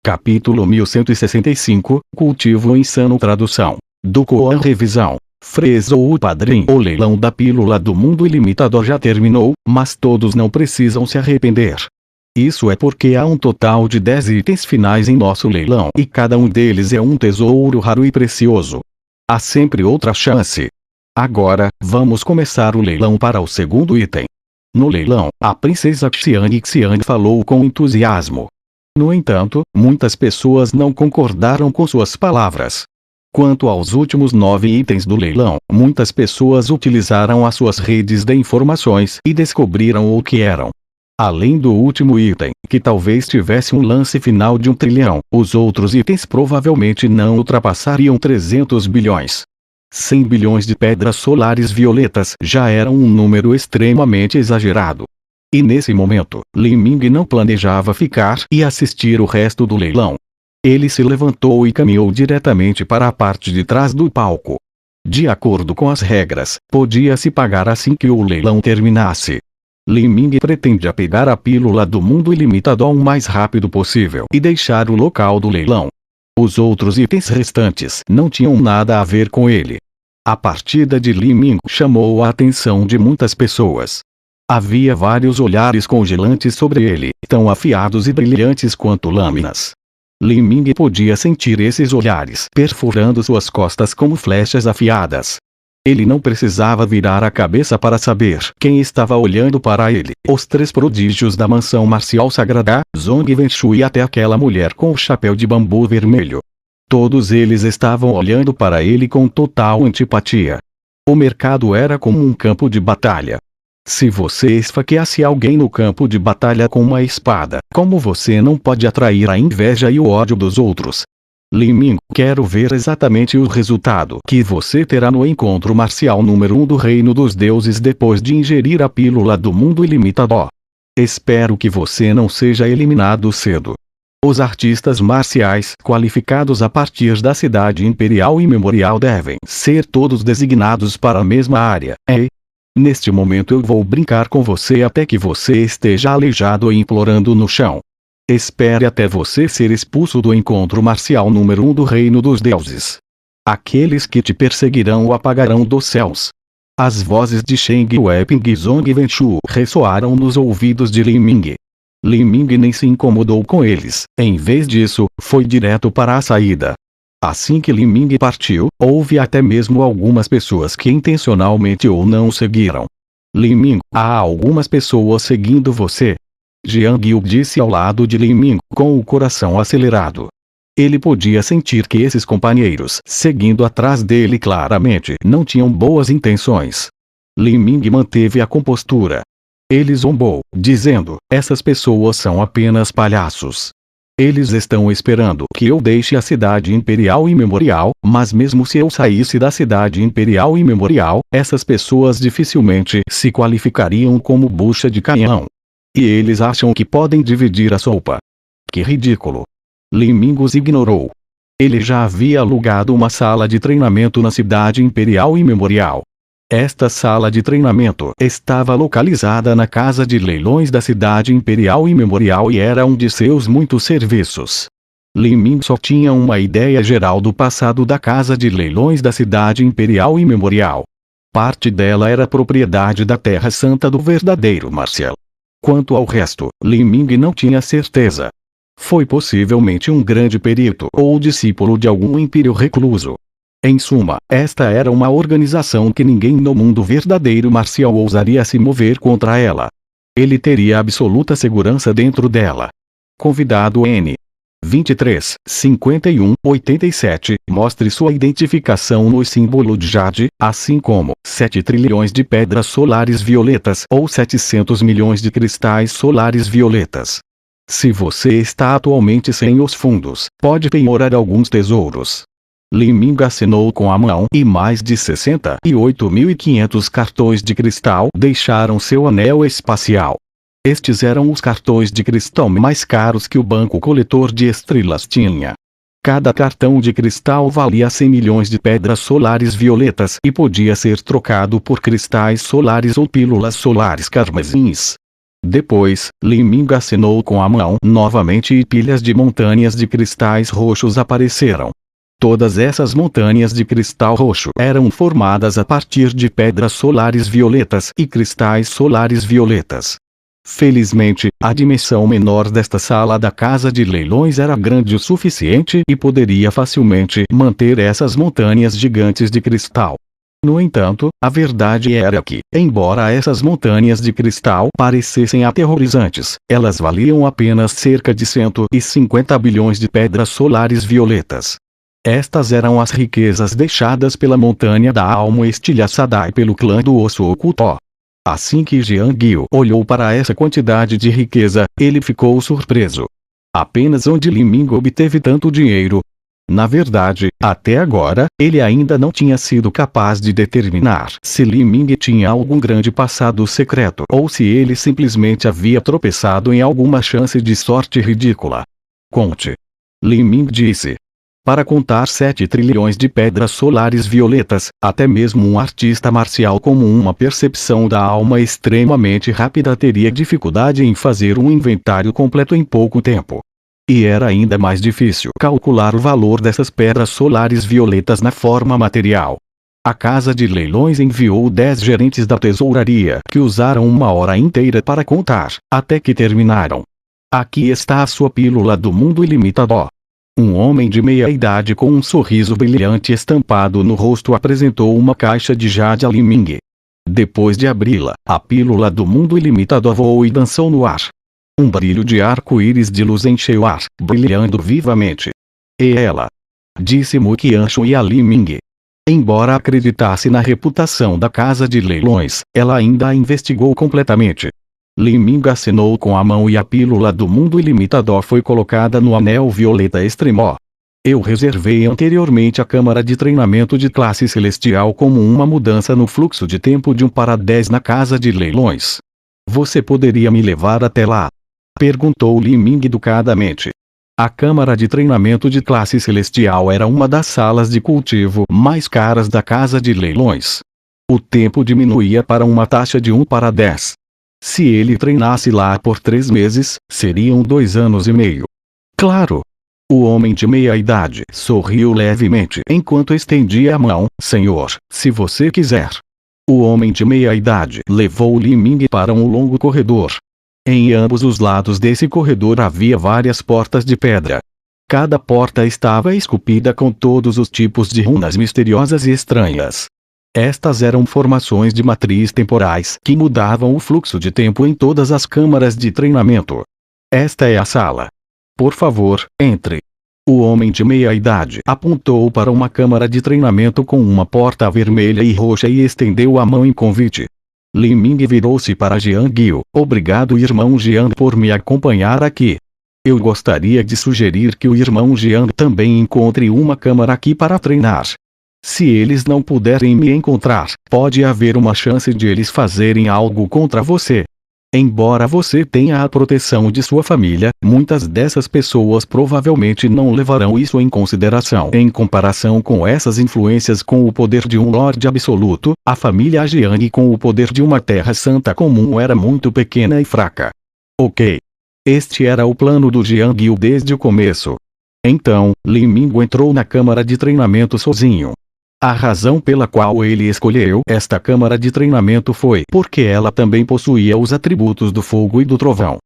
Capítulo 1165, Cultivo Insano. Tradução do Koan. Revisão. Fresou o padrinho. O leilão da pílula do mundo ilimitado já terminou, mas todos não precisam se arrepender. Isso é porque há um total de 10 itens finais em nosso leilão e cada um deles é um tesouro raro e precioso. Há sempre outra chance. Agora, vamos começar o leilão para o segundo item. No leilão, a princesa Xiang falou com entusiasmo. No entanto, muitas pessoas não concordaram com suas palavras. Quanto aos últimos 9 itens do leilão, muitas pessoas utilizaram as suas redes de informações e descobriram o que eram. Além do último item, que talvez tivesse um lance final de 1 trilhão, os outros itens provavelmente não ultrapassariam 300 bilhões. 100 bilhões de pedras solares violetas já era um número extremamente exagerado. E nesse momento, Li Ming não planejava ficar e assistir o resto do leilão. Ele se levantou e caminhou diretamente para a parte de trás do palco. De acordo com as regras, podia-se pagar assim que o leilão terminasse. Li Ming pretende pegar a pílula do mundo ilimitado o mais rápido possível e deixar o local do leilão. Os outros itens restantes não tinham nada a ver com ele. A partida de Li Ming chamou a atenção de muitas pessoas. Havia vários olhares congelantes sobre ele, tão afiados e brilhantes quanto lâminas. Li Ming podia sentir esses olhares perfurando suas costas como flechas afiadas. Ele não precisava virar a cabeça para saber quem estava olhando para ele. Os 3 prodígios da mansão marcial sagrada, Zhong Wenshu e até aquela mulher com o chapéu de bambu vermelho. Todos eles estavam olhando para ele com total antipatia. O mercado era como um campo de batalha. Se você esfaqueasse alguém no campo de batalha com uma espada, como você não pode atrair a inveja e o ódio dos outros? Li Ming, quero ver exatamente o resultado que você terá no encontro marcial número 1 do Reino dos Deuses depois de ingerir a pílula do mundo ilimitado. Espero que você não seja eliminado cedo. Os artistas marciais qualificados a partir da cidade imperial e memorial devem ser todos designados para a mesma área. Neste momento eu vou brincar com você até que você esteja aleijado e implorando no chão. Espere até você ser expulso do encontro marcial número 1 do Reino dos Deuses. Aqueles que te perseguirão o apagarão dos céus. As vozes de Sheng Weiping e Zhong Wenshu ressoaram nos ouvidos de Li Ming. Li Ming nem se incomodou com eles, em vez disso, foi direto para a saída. Assim que Li Ming partiu, houve até mesmo algumas pessoas que intencionalmente ou não seguiram. Li Ming, há algumas pessoas seguindo você. Jiang Yu disse ao lado de Li Ming, com o coração acelerado. Ele podia sentir que esses companheiros, seguindo atrás dele claramente, não tinham boas intenções. Li Ming manteve a compostura. Ele zombou, dizendo, essas pessoas são apenas palhaços. Eles estão esperando que eu deixe a cidade imperial e memorial, mas mesmo se eu saísse da cidade imperial e memorial, essas pessoas dificilmente se qualificariam como bucha de canhão. E eles acham que podem dividir a sopa. Que ridículo. Li Ming os ignorou. Ele já havia alugado uma sala de treinamento na cidade imperial e memorial. Esta sala de treinamento estava localizada na casa de leilões da cidade imperial e memorial e era um de seus muitos serviços. Li Ming só tinha uma ideia geral do passado da casa de leilões da cidade imperial e memorial. Parte dela era propriedade da Terra Santa do verdadeiro Marcial. Quanto ao resto, Li Ming não tinha certeza. Foi possivelmente um grande perito ou discípulo de algum império recluso. Em suma, esta era uma organização que ninguém no mundo verdadeiro marcial ousaria se mover contra ela. Ele teria absoluta segurança dentro dela. Convidado N. 23, 51, 87, mostre sua identificação no símbolo de Jade, assim como 7 trilhões de pedras solares violetas ou 700 milhões de cristais solares violetas. Se você está atualmente sem os fundos, pode penhorar alguns tesouros. Li Ming assinou com a mão e mais de 68.500 cartões de cristal deixaram seu anel espacial. Estes eram os cartões de cristal mais caros que o banco coletor de estrelas tinha. Cada cartão de cristal valia 100 milhões de pedras solares violetas e podia ser trocado por cristais solares ou pílulas solares carmesins. Depois, Li Ming acenou com a mão novamente e pilhas de montanhas de cristais roxos apareceram. Todas essas montanhas de cristal roxo eram formadas a partir de pedras solares violetas e cristais solares violetas. Felizmente, a dimensão menor desta sala da casa de leilões era grande o suficiente e poderia facilmente manter essas montanhas gigantes de cristal. No entanto, a verdade era que, embora essas montanhas de cristal parecessem aterrorizantes, elas valiam apenas cerca de 150 bilhões de pedras solares violetas. Estas eram as riquezas deixadas pela montanha da alma estilhaçada e pelo clã do osso oculto. Assim que Jiang Guo olhou para essa quantidade de riqueza, ele ficou surpreso. Apenas onde Li Ming obteve tanto dinheiro? Na verdade, até agora, ele ainda não tinha sido capaz de determinar se Li Ming tinha algum grande passado secreto ou se ele simplesmente havia tropeçado em alguma chance de sorte ridícula. Conte. Li Ming disse. Para contar 7 trilhões de pedras solares violetas, até mesmo um artista marcial com uma percepção da alma extremamente rápida teria dificuldade em fazer um inventário completo em pouco tempo. E era ainda mais difícil calcular o valor dessas pedras solares violetas na forma material. A casa de leilões enviou 10 gerentes da tesouraria que usaram uma hora inteira para contar, até que terminaram. Aqui está a sua pílula do mundo ilimitado. Um homem de meia idade com um sorriso brilhante estampado no rosto apresentou uma caixa de jade a Li Ming. Depois de abri-la, a pílula do mundo ilimitado voou e dançou no ar. Um brilho de arco-íris de luz encheu o ar, brilhando vivamente. E ela? Disse Mu Qianshu a Li Ming. Embora acreditasse na reputação da casa de leilões, ela ainda a investigou completamente. Li Ming acenou com a mão e a pílula do mundo ilimitado foi colocada no anel violeta extremo. Eu reservei anteriormente a câmara de treinamento de classe celestial como uma mudança no fluxo de tempo de 1 para 10 na casa de leilões. Você poderia me levar até lá? Perguntou Li Ming educadamente. A câmara de treinamento de classe celestial era uma das salas de cultivo mais caras da casa de leilões. O tempo diminuía para uma taxa de 1 para 10. Se ele treinasse lá por 3 meses, seriam 2 anos e meio. Claro! O homem de meia-idade sorriu levemente enquanto estendia a mão. Senhor, se você quiser. O homem de meia-idade levou Li Ming para um longo corredor. Em ambos os lados desse corredor havia várias portas de pedra. Cada porta estava esculpida com todos os tipos de runas misteriosas e estranhas. Estas eram formações de matriz temporais que mudavam o fluxo de tempo em todas as câmaras de treinamento. Esta é a sala. Por favor, entre. O homem de meia-idade apontou para uma câmara de treinamento com uma porta vermelha e roxa e estendeu a mão em convite. Li Ming virou-se para Jiang Guo. Obrigado, irmão Jiang, por me acompanhar aqui. Eu gostaria de sugerir que o irmão Jiang também encontre uma câmara aqui para treinar. Se eles não puderem me encontrar, pode haver uma chance de eles fazerem algo contra você. Embora você tenha a proteção de sua família, muitas dessas pessoas provavelmente não levarão isso em consideração. Em comparação com essas influências com o poder de um Lorde Absoluto, a família Jiang com o poder de uma Terra Santa comum era muito pequena e fraca. Ok. Este era o plano do Jiang Guo desde o começo. Então, Li Ming entrou na câmara de treinamento sozinho. A razão pela qual ele escolheu esta câmara de treinamento foi porque ela também possuía os atributos do fogo e do trovão.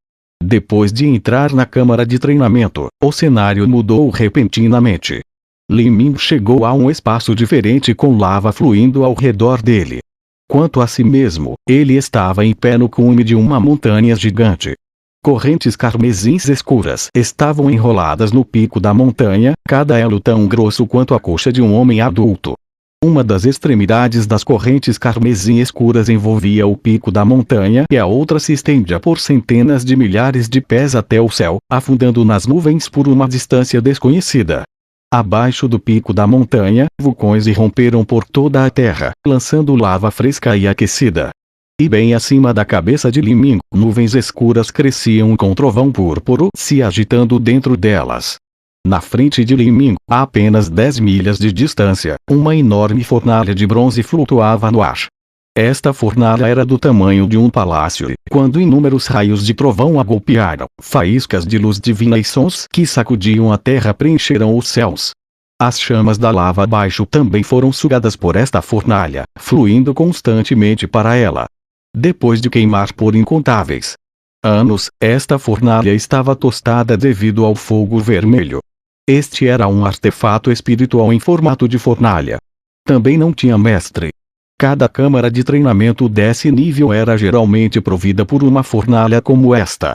Depois de entrar na câmara de treinamento, o cenário mudou repentinamente. Li Ming chegou a um espaço diferente com lava fluindo ao redor dele. Quanto a si mesmo, ele estava em pé no cume de uma montanha gigante. Correntes carmesins escuras estavam enroladas no pico da montanha, cada elo tão grosso quanto a coxa de um homem adulto. Uma das extremidades das correntes carmesim escuras envolvia o pico da montanha e a outra se estendia por centenas de milhares de pés até o céu, afundando nas nuvens por uma distância desconhecida. Abaixo do pico da montanha, vulcões irromperam por toda a terra, lançando lava fresca e aquecida. E bem acima da cabeça de Li Ming, nuvens escuras cresciam com trovão púrpuro se agitando dentro delas. Na frente de Li Ming, a apenas 10 milhas de distância, uma enorme fornalha de bronze flutuava no ar. Esta fornalha era do tamanho de um palácio e, quando inúmeros raios de trovão a golpearam, faíscas de luz divina e sons que sacudiam a terra preencheram os céus. As chamas da lava abaixo também foram sugadas por esta fornalha, fluindo constantemente para ela. Depois de queimar por incontáveis anos, esta fornalha estava tostada devido ao fogo vermelho. Este era um artefato espiritual em formato de fornalha. Também não tinha mestre. Cada câmara de treinamento desse nível era geralmente provida por uma fornalha como esta.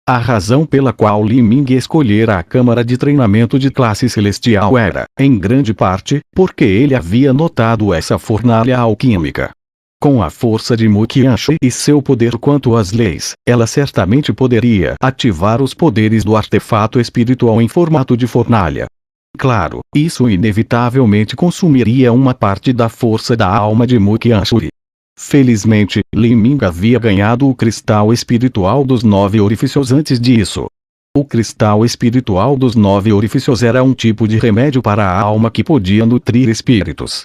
A razão pela qual Li Ming escolhera a câmara de treinamento de classe celestial era, em grande parte, porque ele havia notado essa fornalha alquímica. Com a força de Mu Qianshu e seu poder quanto às leis, ela certamente poderia ativar os poderes do artefato espiritual em formato de fornalha. Claro, isso inevitavelmente consumiria uma parte da força da alma de Mu Qianshu. Felizmente, Li Ming havia ganhado o cristal espiritual dos 9 orifícios antes disso. O cristal espiritual dos 9 orifícios era um tipo de remédio para a alma que podia nutrir espíritos.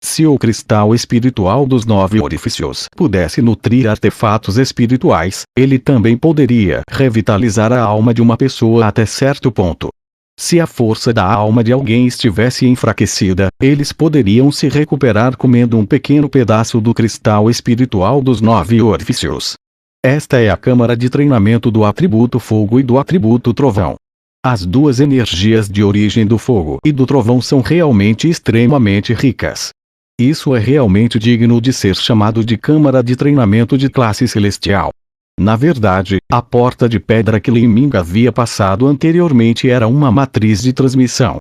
Se o cristal espiritual dos 9 orifícios pudesse nutrir artefatos espirituais, ele também poderia revitalizar a alma de uma pessoa até certo ponto. Se a força da alma de alguém estivesse enfraquecida, eles poderiam se recuperar comendo um pequeno pedaço do cristal espiritual dos 9 orifícios. Esta é a câmara de treinamento do atributo fogo e do atributo trovão. As duas energias de origem do fogo e do trovão são realmente extremamente ricas. Isso é realmente digno de ser chamado de câmara de treinamento de classe celestial. Na verdade, a porta de pedra que Li Ming havia passado anteriormente era uma matriz de transmissão.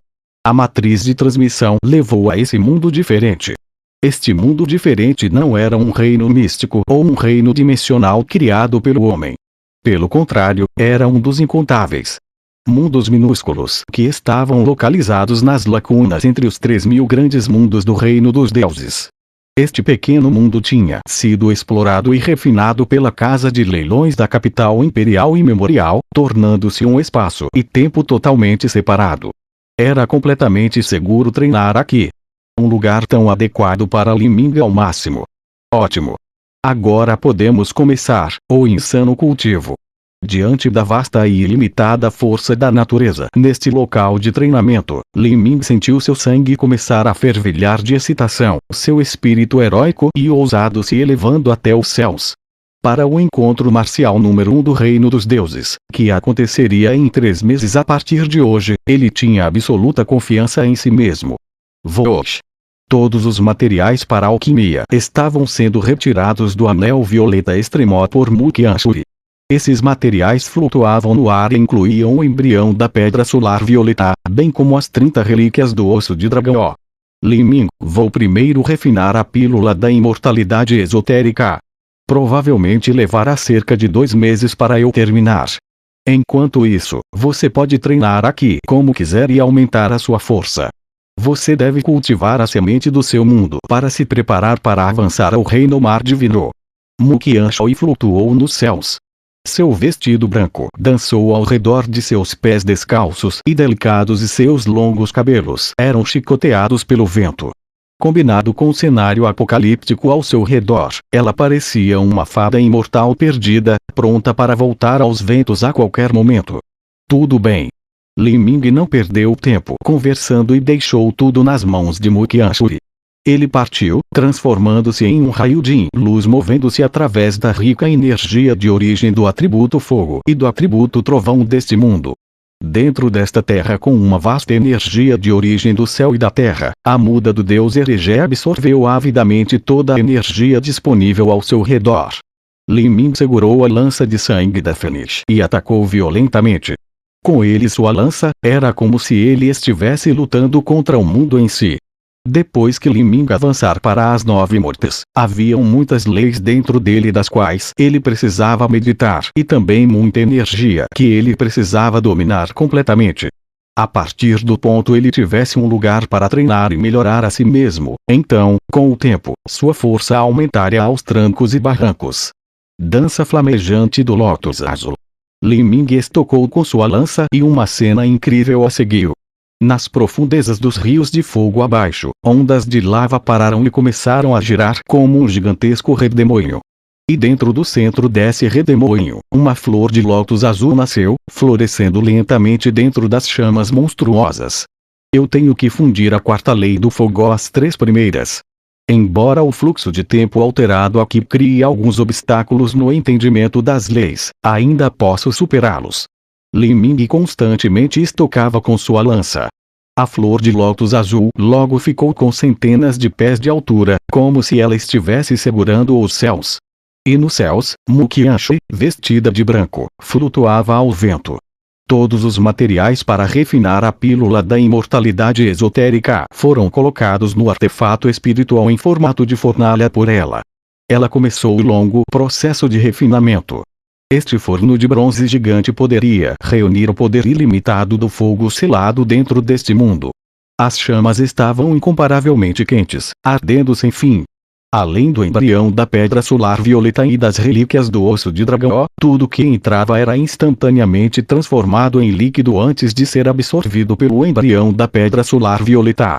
A matriz de transmissão levou a esse mundo diferente. Este mundo diferente não era um reino místico ou um reino dimensional criado pelo homem. Pelo contrário, era um dos incontáveis mundos minúsculos que estavam localizados nas lacunas entre os 3.000 grandes mundos do reino dos deuses. Este pequeno mundo tinha sido explorado e refinado pela Casa de Leilões da capital imperial e memorial, tornando-se um espaço e tempo totalmente separado. Era completamente seguro treinar aqui. Um lugar tão adequado para Li Ming ao máximo. Ótimo! Agora podemos começar o insano cultivo. Diante da vasta e ilimitada força da natureza neste local de treinamento, Li Ming sentiu seu sangue começar a fervilhar de excitação, seu espírito heróico e ousado se elevando até os céus. Para o encontro marcial número 1 do Reino dos Deuses, que aconteceria em 3 meses a partir de hoje, ele tinha absoluta confiança em si mesmo. Vosh. Todos os materiais para a alquimia estavam sendo retirados do anel violeta extremo por Mu Qianshu. Esses materiais flutuavam no ar e incluíam o embrião da pedra solar violeta, bem como as 30 relíquias do osso de dragão. Li Ming, vou primeiro refinar a pílula da imortalidade esotérica. Provavelmente levará cerca de 2 meses para eu terminar. Enquanto isso, você pode treinar aqui como quiser e aumentar a sua força. Você deve cultivar a semente do seu mundo para se preparar para avançar ao reino mar divino. Mu Qianshu flutuou nos céus. Seu vestido branco dançou ao redor de seus pés descalços e delicados e seus longos cabelos eram chicoteados pelo vento. Combinado com o cenário apocalíptico ao seu redor, ela parecia uma fada imortal perdida, pronta para voltar aos ventos a qualquer momento. Tudo bem. Li Ming não perdeu tempo conversando e deixou tudo nas mãos de Mu Qianshu. Ele partiu, transformando-se em um raio de luz movendo-se através da rica energia de origem do atributo fogo e do atributo trovão deste mundo. Dentro desta terra com uma vasta energia de origem do céu e da terra, a muda do deus Herege absorveu avidamente toda a energia disponível ao seu redor. Li Ming segurou a lança de sangue da Fênix e atacou violentamente. Com ele sua lança, era como se ele estivesse lutando contra o mundo em si. Depois que Li Ming avançar para as 9 mortes, haviam muitas leis dentro dele das quais ele precisava meditar e também muita energia que ele precisava dominar completamente. A partir do ponto ele tivesse um lugar para treinar e melhorar a si mesmo, então, com o tempo, sua força aumentaria aos trancos e barrancos. Dança flamejante do Lótus Azul. Li Ming estocou com sua lança e uma cena incrível a seguiu. Nas profundezas dos rios de fogo abaixo, ondas de lava pararam e começaram a girar como um gigantesco redemoinho. E dentro do centro desse redemoinho, uma flor de lótus azul nasceu, florescendo lentamente dentro das chamas monstruosas. Eu tenho que fundir a quarta lei do fogo às três primeiras. Embora o fluxo de tempo alterado aqui crie alguns obstáculos no entendimento das leis, ainda posso superá-los. Li Ming constantemente estocava com sua lança. A flor de lótus azul logo ficou com centenas de pés de altura, como se ela estivesse segurando os céus. E nos céus, Mu Qianxi, vestida de branco, flutuava ao vento. Todos os materiais para refinar a pílula da imortalidade esotérica foram colocados no artefato espiritual em formato de fornalha por ela. Ela começou o longo processo de refinamento. Este forno de bronze gigante poderia reunir o poder ilimitado do fogo selado dentro deste mundo. As chamas estavam incomparavelmente quentes, ardendo sem fim. Além do embrião da pedra solar violeta e das relíquias do osso de dragão, tudo que entrava era instantaneamente transformado em líquido antes de ser absorvido pelo embrião da pedra solar violeta.